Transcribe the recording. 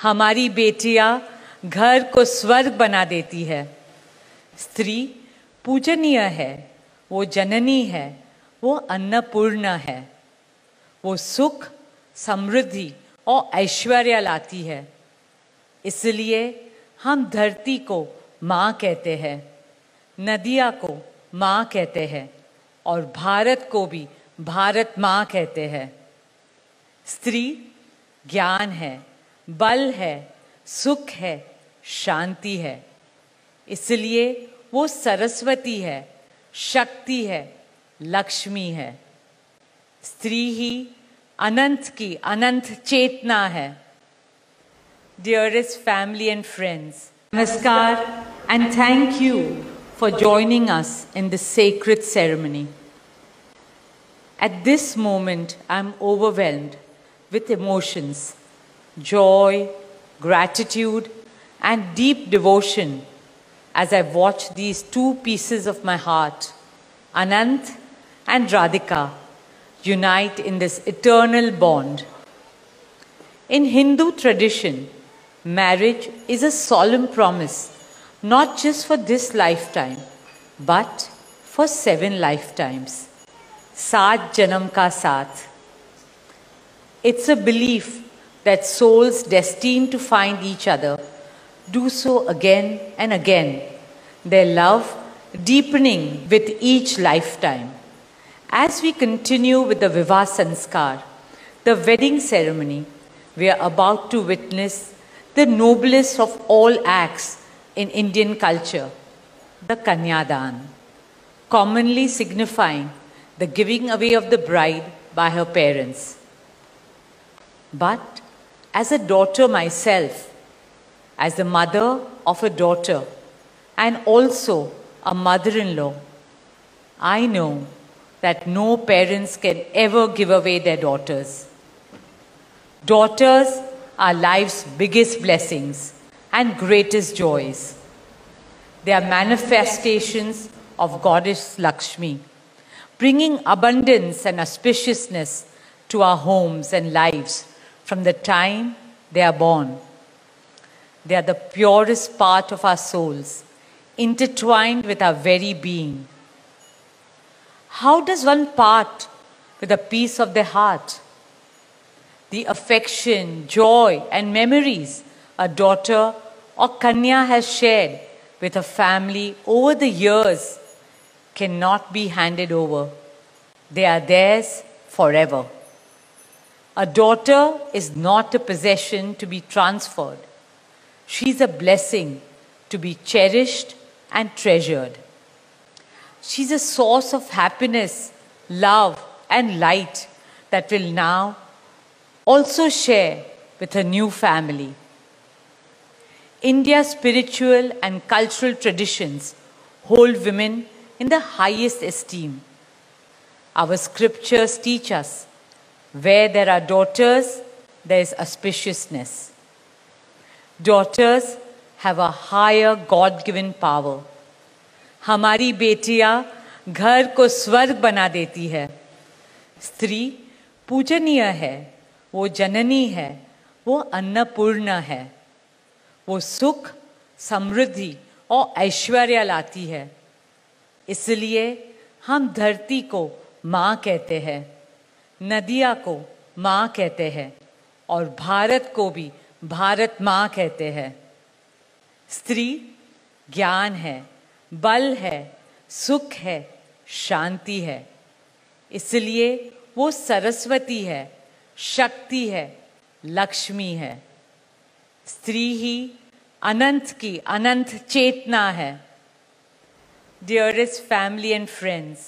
हमारी बेटियां घर को स्वर्ग बना देती है। स्त्री पूजनीय है, वो जननी है, वो अन्नपूर्णा है। वो सुख, समृद्धि और ऐश्वर्य लाती है। इसलिए हम धरती को माँ कहते हैं, नदिया को माँ कहते हैं और भारत को भी भारत माँ कहते हैं। स्त्री ज्ञान है, बल है, सुख है, शांति है। इसलिए वो सरस्वती है, शक्ति है, लक्ष्मी है। स्त्री ही अनंत की अनंत चेतना है। Dearest family and friends, Namaskar and thank you for joining us in this sacred ceremony. At this moment, I'm overwhelmed with emotions, joy, gratitude, and deep devotion as I watch these two pieces of my heart, Anant and Radhika, unite in this eternal bond. In Hindu tradition, marriage is a solemn promise, not just for this lifetime, but for 7 lifetimes. 7 janam ka saath. It's a belief that souls destined to find each other do so again and again, their love deepening with each lifetime. As we continue with the Vivah Sanskar, the wedding ceremony, we are about to witness the noblest of all acts in Indian culture, the Kanyadan, commonly signifying the giving away of the bride by her parents. But as a daughter myself, as the mother of a daughter and also a mother-in-law, I know that no parents can ever give away their daughters. Daughters are life's biggest blessings and greatest joys. They are manifestations of Goddess Lakshmi, bringing abundance and auspiciousness to our homes and lives from the time they are born. They are the purest part of our souls, intertwined with our very being. How does one part with a piece of their heart? The affection, joy, and memories a daughter or Kanya has shared with her family over the years cannot be handed over. They are theirs forever. A daughter is not a possession to be transferred. She is a blessing to be cherished and treasured. She is a source of happiness, love, and light that will now also share with her new family. India's spiritual and cultural traditions hold women in the highest esteem. Our scriptures teach us, where there are daughters, there is auspiciousness. Daughters have a higher God-given power. हमारी बेटियां घर को स्वर्ग बना देती है। स्त्री पूजनीय है, वो जननी है, वो अन्नपूर्णा है। वो सुख, समृद्धि और ऐश्वर्य लाती है। इसलिए हम धरती को माँ कहते हैं, नदिया को माँ कहते हैं और भारत को भी भारत माँ कहते हैं। स्त्री ज्ञान है, बल है, सुख है, शांति है। इसलिए वो सरस्वती है, शक्ति है, लक्ष्मी है। स्त्री ही अनंत की अनंत चेतना है। Dearest family and friends,